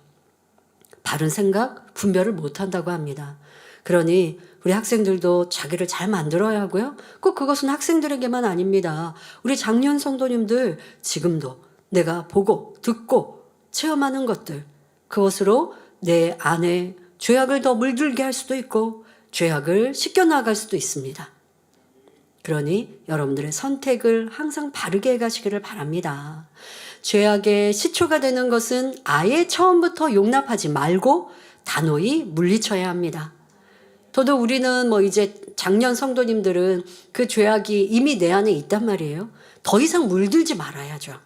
바른 생각, 분별을 못한다고 합니다. 그러니 우리 학생들도 자기를 잘 만들어야 하고요. 꼭 그것은 학생들에게만 아닙니다. 우리 장년 성도님들 지금도 내가 보고 듣고 체험하는 것들, 그것으로 내 안에 죄악을 더 물들게 할 수도 있고 죄악을 씻겨나갈 수도 있습니다. 그러니 여러분들의 선택을 항상 바르게 해가시기를 바랍니다. 죄악의 시초가 되는 것은 아예 처음부터 용납하지 말고 단호히 물리쳐야 합니다. 더더욱 우리는 뭐 이제 장년 성도님들은 그 죄악이 이미 내 안에 있단 말이에요. 더 이상 물들지 말아야죠.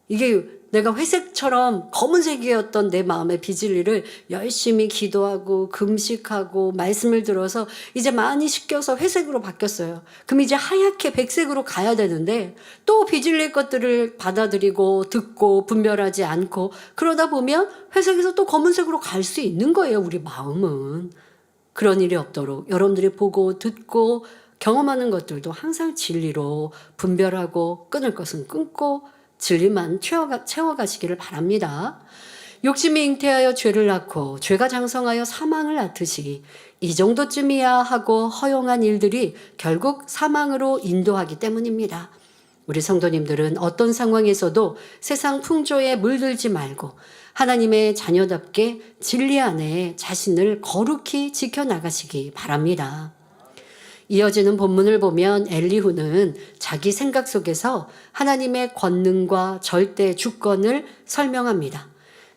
이게 내가 회색처럼 검은색이었던 내 마음의 비질리를 열심히 기도하고 금식하고 말씀을 들어서 이제 많이 씻겨서 회색으로 바뀌었어요. 그럼 이제 하얗게 백색으로 가야 되는데 또 비질릴 것들을 받아들이고 듣고 분별하지 않고 그러다 보면 회색에서 또 검은색으로 갈 수 있는 거예요. 우리 마음은. 그런 일이 없도록 여러분들이 보고 듣고 경험하는 것들도 항상 진리로 분별하고 끊을 것은 끊고 진리만 채워가시기를 바랍니다. 욕심이 잉태하여 죄를 낳고 죄가 장성하여 사망을 낳듯이 이 정도쯤이야 하고 허용한 일들이 결국 사망으로 인도하기 때문입니다. 우리 성도님들은 어떤 상황에서도 세상 풍조에 물들지 말고 하나님의 자녀답게 진리 안에 자신을 거룩히 지켜나가시기 바랍니다. 이어지는 본문을 보면 엘리후는 자기 생각 속에서 하나님의 권능과 절대 주권을 설명합니다.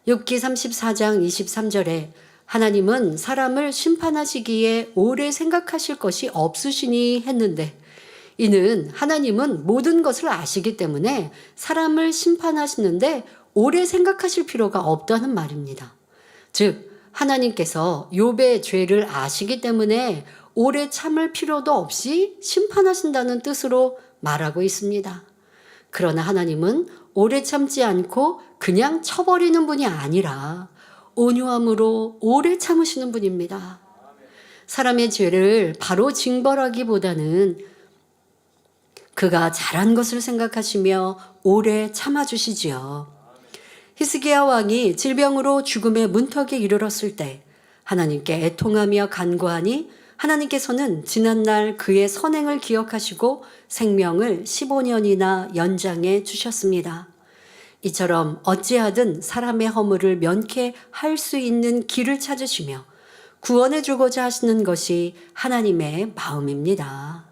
욥기 34장 23절에 하나님은 사람을 심판하시기에 오래 생각하실 것이 없으시니 했는데, 이는 하나님은 모든 것을 아시기 때문에 사람을 심판하시는데 오래 생각하실 필요가 없다는 말입니다. 즉 하나님께서 욥의 죄를 아시기 때문에 오래 참을 필요도 없이 심판하신다는 뜻으로 말하고 있습니다. 그러나 하나님은 오래 참지 않고 그냥 쳐버리는 분이 아니라 온유함으로 오래 참으시는 분입니다. 사람의 죄를 바로 징벌하기보다는 그가 잘한 것을 생각하시며 오래 참아주시지요. 히스기야 왕이 질병으로 죽음의 문턱에 이르렀을 때 하나님께 애통하며 간구하니 하나님께서는 지난날 그의 선행을 기억하시고 생명을 15년이나 연장해 주셨습니다. 이처럼 어찌하든 사람의 허물을 면케할 수 있는 길을 찾으시며 구원해 주고자 하시는 것이 하나님의 마음입니다.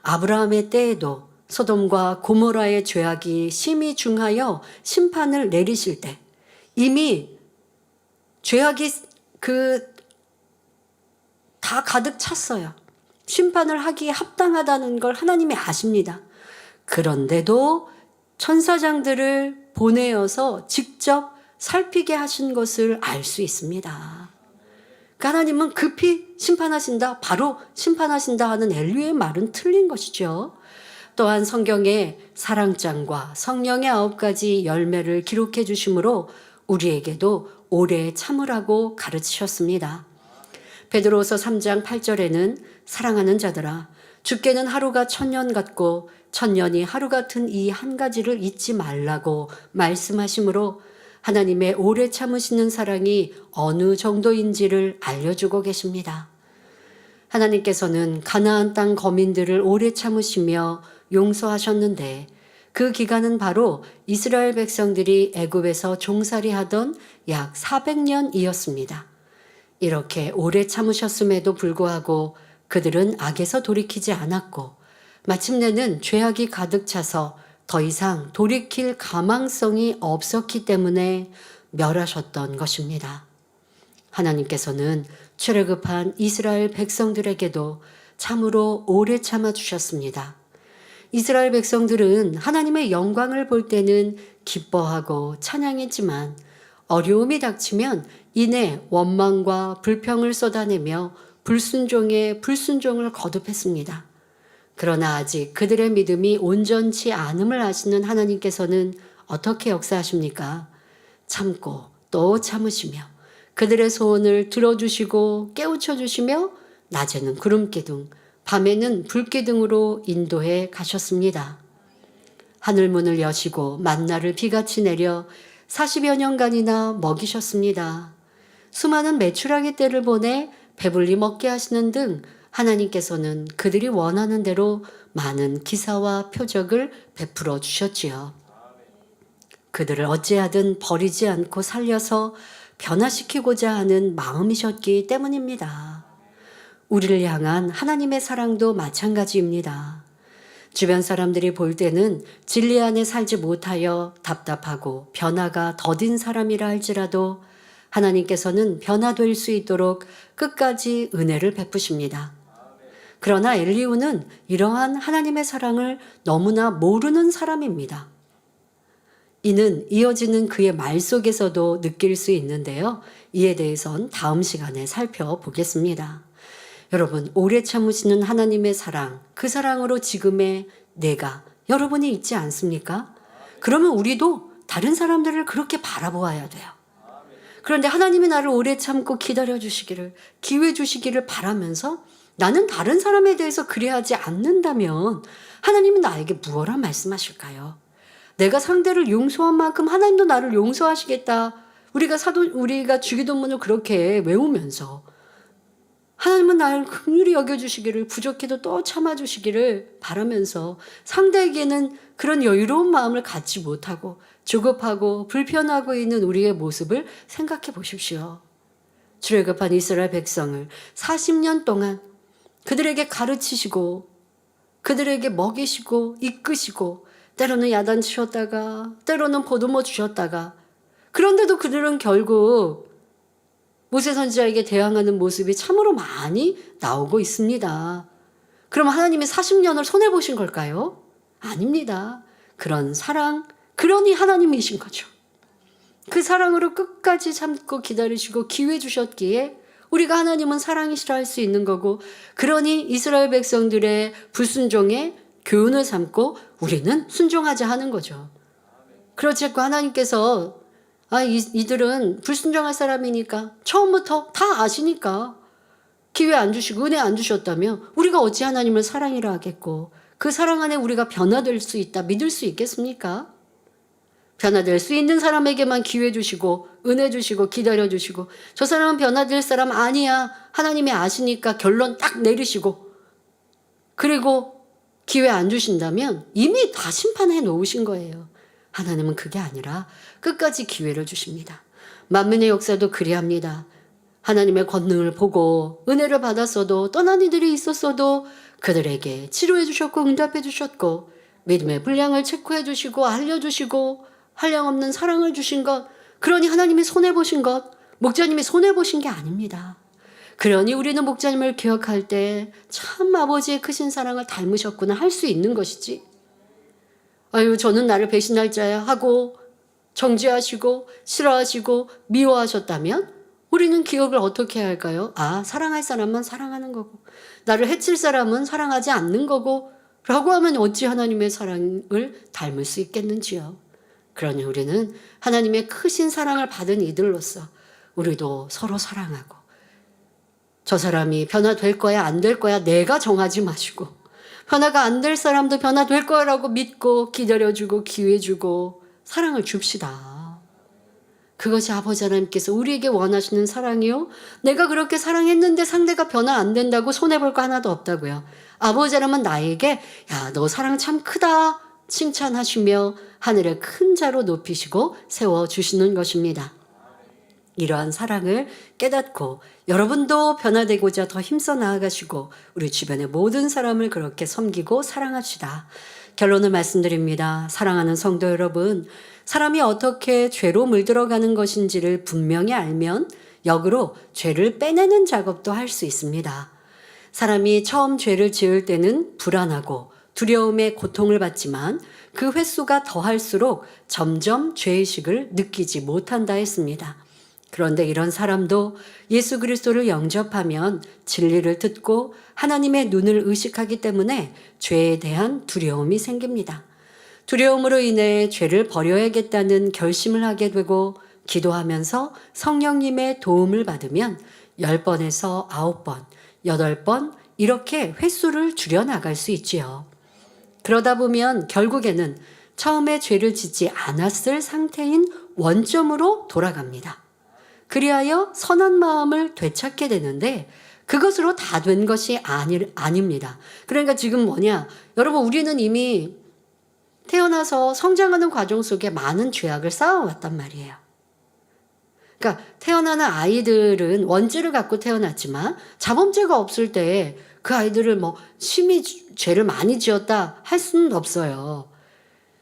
아브라함의 때에도 소돔과 고모라의 죄악이 심히 중하여 심판을 내리실 때 이미 죄악이 다 가득 찼어요. 심판을 하기에 합당하다는 걸 하나님이 아십니다. 그런데도 천사장들을 보내어서 직접 살피게 하신 것을 알 수 있습니다. 하나님은 급히 심판하신다, 바로 심판하신다 하는 엘리후의 말은 틀린 것이죠. 또한 성경에 사랑장과 성령의 9가지 열매를 기록해 주심으로 우리에게도 오래 참으라고 가르치셨습니다. 베드로후서 3장 8절에는 사랑하는 자들아, 주께는 하루가 1000년 같고 1000년이 하루 같은 이 한 가지를 잊지 말라고 말씀하시므로 하나님의 오래 참으시는 사랑이 어느 정도인지를 알려주고 계십니다. 하나님께서는 가나안 땅 거민들을 오래 참으시며 용서하셨는데 그 기간은 바로 이스라엘 백성들이 애굽에서 종살이하던 약 400년이었습니다. 이렇게 오래 참으셨음에도 불구하고 그들은 악에서 돌이키지 않았고 마침내는 죄악이 가득 차서 더 이상 돌이킬 가망성이 없었기 때문에 멸하셨던 것입니다. 하나님께서는 출애굽한 이스라엘 백성들에게도 참으로 오래 참아주셨습니다. 이스라엘 백성들은 하나님의 영광을 볼 때는 기뻐하고 찬양했지만 어려움이 닥치면 이내 원망과 불평을 쏟아내며 불순종에 불순종을 거듭했습니다. 그러나 아직 그들의 믿음이 온전치 않음을 아시는 하나님께서는 어떻게 역사하십니까? 참고 또 참으시며 그들의 소원을 들어주시고 깨우쳐 주시며 낮에는 구름기둥, 밤에는 불기둥으로 인도해 가셨습니다. 하늘문을 여시고 만나를 비같이 내려 40여 년간이나 먹이셨습니다. 수많은 메추라기 떼를 보내 배불리 먹게 하시는 등 하나님께서는 그들이 원하는 대로 많은 기사와 표적을 베풀어 주셨지요. 그들을 어찌하든 버리지 않고 살려서 변화시키고자 하는 마음이셨기 때문입니다. 우리를 향한 하나님의 사랑도 마찬가지입니다. 주변 사람들이 볼 때는 진리 안에 살지 못하여 답답하고 변화가 더딘 사람이라 할지라도 하나님께서는 변화될 수 있도록 끝까지 은혜를 베푸십니다. 그러나 엘리후는 이러한 하나님의 사랑을 너무나 모르는 사람입니다. 이는 이어지는 그의 말 속에서도 느낄 수 있는데요. 이에 대해선 다음 시간에 살펴보겠습니다. 여러분, 오래 참으시는 하나님의 사랑, 그 사랑으로 지금의 내가 여러분이 있지 않습니까? 그러면 우리도 다른 사람들을 그렇게 바라보아야 돼요. 그런데 하나님이 나를 오래 참고 기다려 주시기를, 기회 주시기를 바라면서 나는 다른 사람에 대해서 그래하지 않는다면 하나님이 나에게 무엇라 말씀하실까요? 내가 상대를 용서한 만큼 하나님도 나를 용서하시겠다. 우리가 주기도문을 그렇게 외우면서 하나님은 나를 긍휼히 여겨주시기를, 부족해도 또 참아주시기를 바라면서 상대에게는 그런 여유로운 마음을 갖지 못하고 조급하고 불편하고 있는 우리의 모습을 생각해 보십시오. 출애굽한 이스라엘 백성을 40년 동안 그들에게 가르치시고 그들에게 먹이시고 이끄시고 때로는 야단치셨다가 때로는 보듬어 주셨다가 그런데도 그들은 결국 모세 선지자에게 대항하는 모습이 참으로 많이 나오고 있습니다. 그럼 하나님이 40년을 손해보신 걸까요? 아닙니다. 그런 사랑, 그러니 하나님이신 거죠. 그 사랑으로 끝까지 참고 기다리시고 기회 주셨기에 우리가 하나님은 사랑이시라 할 수 있는 거고, 그러니 이스라엘 백성들의 불순종에 교훈을 삼고 우리는 순종하자 하는 거죠. 그렇지 않고 하나님께서 이들은 불순종할 사람이니까 처음부터 다 아시니까 기회 안 주시고 은혜 안 주셨다면 우리가 어찌 하나님을 사랑이라 하겠고 그 사랑 안에 우리가 변화될 수 있다 믿을 수 있겠습니까? 변화될 수 있는 사람에게만 기회 주시고 은혜 주시고 기다려 주시고 저 사람은 변화될 사람 아니야 하나님이 아시니까 결론 딱 내리시고 그리고 기회 안 주신다면 이미 다 심판해 놓으신 거예요. 하나님은 그게 아니라 끝까지 기회를 주십니다. 만민의 역사도 그리합니다. 하나님의 권능을 보고 은혜를 받았어도 떠난 이들이 있었어도 그들에게 치료해 주셨고 응답해 주셨고 믿음의 분량을 체크해 주시고 알려주시고 한량없는 사랑을 주신 것, 그러니 하나님이 손해보신 것, 목자님이 손해보신 게 아닙니다. 그러니 우리는 목자님을 기억할 때 참 아버지의 크신 사랑을 닮으셨구나 할 수 있는 것이지, 아유 저는 나를 배신할 자야 하고 정죄하시고 싫어하시고 미워하셨다면 우리는 기억을 어떻게 해야 할까요? 사랑할 사람만 사랑하는 거고 나를 해칠 사람은 사랑하지 않는 거고 라고 하면 어찌 하나님의 사랑을 닮을 수 있겠는지요. 그러니 우리는 하나님의 크신 사랑을 받은 이들로서 우리도 서로 사랑하고 저 사람이 변화될 거야 안 될 거야 내가 정하지 마시고 변화가 안 될 사람도 변화될 거라고 믿고 기다려주고 기회 주고 사랑을 줍시다. 그것이 아버지 하나님께서 우리에게 원하시는 사랑이요. 내가 그렇게 사랑했는데 상대가 변화 안 된다고 손해볼 거 하나도 없다고요. 아버지 하나님은 나에게 야, 너 사랑 참 크다 칭찬하시며 하늘의 큰 자로 높이시고 세워주시는 것입니다. 이러한 사랑을 깨닫고 여러분도 변화되고자 더 힘써 나아가시고 우리 주변의 모든 사람을 그렇게 섬기고 사랑합시다. 결론을 말씀드립니다. 사랑하는 성도 여러분, 사람이 어떻게 죄로 물들어가는 것인지를 분명히 알면 역으로 죄를 빼내는 작업도 할 수 있습니다. 사람이 처음 죄를 지을 때는 불안하고 두려움에 고통을 받지만 그 횟수가 더할수록 점점 죄의식을 느끼지 못한다 했습니다. 그런데 이런 사람도 예수 그리스도를 영접하면 진리를 듣고 하나님의 눈을 의식하기 때문에 죄에 대한 두려움이 생깁니다. 두려움으로 인해 죄를 버려야겠다는 결심을 하게 되고 기도하면서 성령님의 도움을 받으면 10번에서 9번, 8번 이렇게 횟수를 줄여나갈 수 있지요. 그러다 보면 결국에는 처음에 죄를 짓지 않았을 상태인 원점으로 돌아갑니다. 그리하여 선한 마음을 되찾게 되는데 그것으로 다 된 것이 아닙니다. 그러니까 지금 뭐냐? 여러분 우리는 이미 태어나서 성장하는 과정 속에 많은 죄악을 쌓아왔단 말이에요. 그러니까 태어나는 아이들은 원죄를 갖고 태어났지만 자범죄가 없을 때 그 아이들을 심히 죄를 많이 지었다 할 수는 없어요.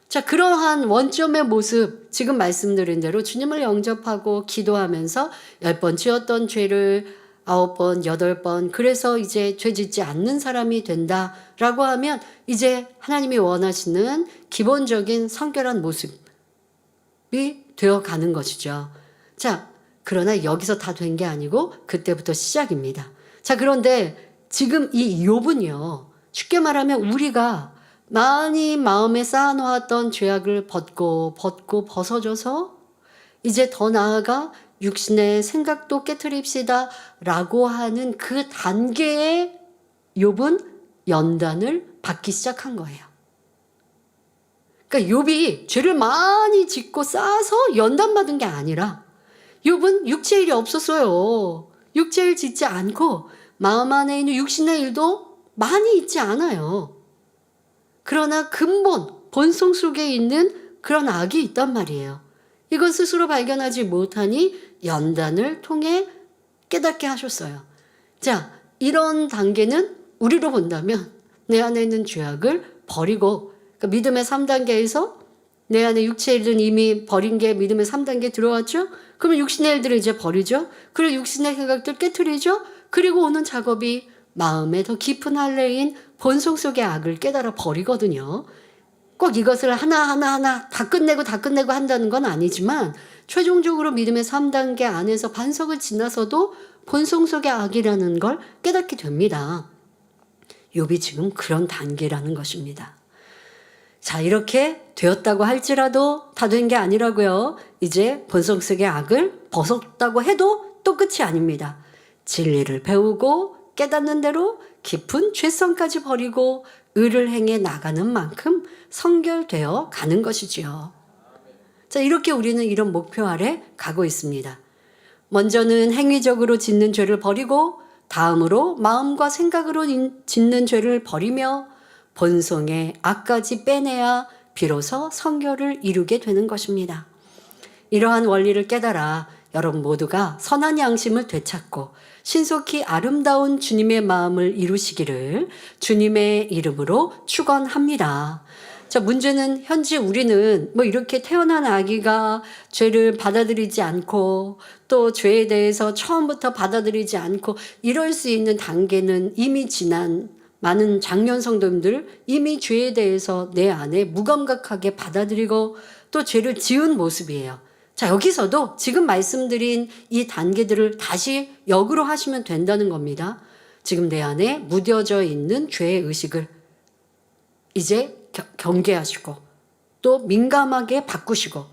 자, 그러한 원점의 모습, 지금 말씀드린 대로 주님을 영접하고 기도하면서 10번 지었던 죄를 9번, 8번, 그래서 이제 죄 짓지 않는 사람이 된다라고 하면 이제 하나님이 원하시는 기본적인 성결한 모습이 되어 가는 것이죠. 자, 그러나 여기서 다 된 게 아니고 그때부터 시작입니다. 자, 그런데 지금 이 욥은요, 쉽게 말하면 우리가 많이 마음에 쌓아놓았던 죄악을 벗고 벗어져서 이제 더 나아가 육신의 생각도 깨트립시다 라고 하는 그 단계에 욥은 연단을 받기 시작한 거예요. 그러니까 욥이 죄를 많이 짓고 쌓아서 연단받은 게 아니라 욥은 육체의 일이 없었어요. 육체의 일 짓지 않고 마음 안에 있는 육신의 일도 많이 있지 않아요. 그러나 근본, 본성 속에 있는 그런 악이 있단 말이에요. 이건 스스로 발견하지 못하니 연단을 통해 깨닫게 하셨어요. 자, 이런 단계는 우리로 본다면 내 안에 있는 죄악을 버리고, 그러니까 믿음의 3단계에서 내 안에 육체의 일은 이미 버린 게 믿음의 3단계 들어왔죠? 그러면 육신의 일들을 이제 버리죠? 그리고 육신의 생각들 깨트리죠? 그리고 오는 작업이 마음의 더 깊은 할례인 본성 속의 악을 깨달아 버리거든요. 꼭 이것을 하나하나 다 끝내고 한다는 건 아니지만 최종적으로 믿음의 3단계 안에서 반석을 지나서도 본성 속의 악이라는 걸 깨닫게 됩니다. 욥이 지금 그런 단계라는 것입니다. 자, 이렇게 되었다고 할지라도 다 된 게 아니라고요. 이제 본성 속의 악을 벗었다고 해도 또 끝이 아닙니다. 진리를 배우고 깨닫는 대로 깊은 죄성까지 버리고 의를 행해 나가는 만큼 성결되어 가는 것이지요. 자, 이렇게 우리는 이런 목표 아래 가고 있습니다. 먼저는 행위적으로 짓는 죄를 버리고 다음으로 마음과 생각으로 짓는 죄를 버리며 본성의 악까지 빼내야 비로소 성결을 이루게 되는 것입니다. 이러한 원리를 깨달아 여러분 모두가 선한 양심을 되찾고 신속히 아름다운 주님의 마음을 이루시기를 주님의 이름으로 축원합니다. 자, 문제는 현재 우리는 뭐 이렇게 태어난 아기가 죄를 받아들이지 않고 또 죄에 대해서 처음부터 받아들이지 않고 이럴 수 있는 단계는 이미 지난 많은 장년 성도님들 이미 죄에 대해서 내 안에 무감각하게 받아들이고 또 죄를 지은 모습이에요. 자, 여기서도 지금 말씀드린 이 단계들을 다시 역으로 하시면 된다는 겁니다. 지금 내 안에 무뎌져 있는 죄의 의식을 이제 경계하시고 또 민감하게 바꾸시고,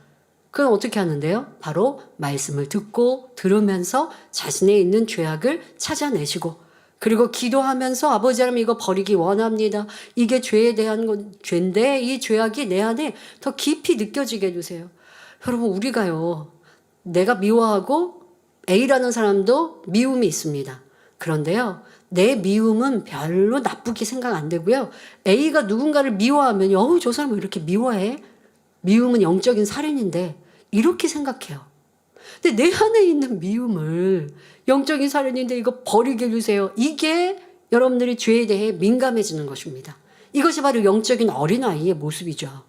그건 어떻게 하는데요? 바로 말씀을 듣고 들으면서 자신의 있는 죄악을 찾아내시고, 그리고 기도하면서 아버지 하나님 이거 버리기 원합니다. 이게 죄에 대한 건 죄인데 이 죄악이 내 안에 더 깊이 느껴지게 해주세요. 여러분, 우리가요, 내가 미워하고 A라는 사람도 미움이 있습니다. 그런데요, 내 미움은 별로 나쁘게 생각 안 되고요. A가 누군가를 미워하면 어우, 저 사람 왜 이렇게 미워해? 미움은 영적인 살인인데 이렇게 생각해요. 근데 내 안에 있는 미움을 영적인 살인인데 이거 버리게 해주세요. 이게 여러분들이 죄에 대해 민감해지는 것입니다. 이것이 바로 영적인 어린아이의 모습이죠.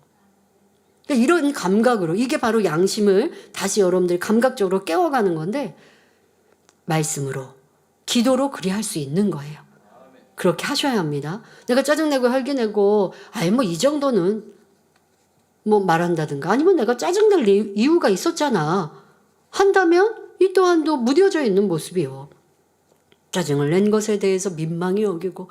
그러니까 이런 감각으로, 이게 바로 양심을 다시 여러분들이 감각적으로 깨워가는 건데 말씀으로 기도로 그리할 수 있는 거예요. 그렇게 하셔야 합니다. 내가 짜증내고 혈기내고 뭐 이 정도는 뭐 말한다든가 아니면 내가 짜증낼 이유가 있었잖아 한다면 이 또한도 무뎌져 있는 모습이요. 짜증을 낸 것에 대해서 민망히 여기고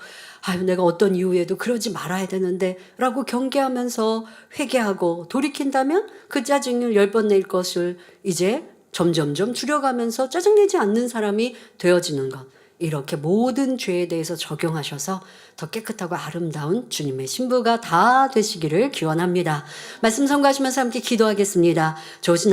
내가 어떤 이유에도 그러지 말아야 되는데 라고 경계하면서 회개하고 돌이킨다면 그 짜증을 10번 낼 것을 이제 점점점 줄여가면서 짜증내지 않는 사람이 되어지는 것. 이렇게 모든 죄에 대해서 적용하셔서 더 깨끗하고 아름다운 주님의 신부가 다 되시기를 기원합니다. 말씀 선고하시면서 함께 기도하겠습니다. 좋으신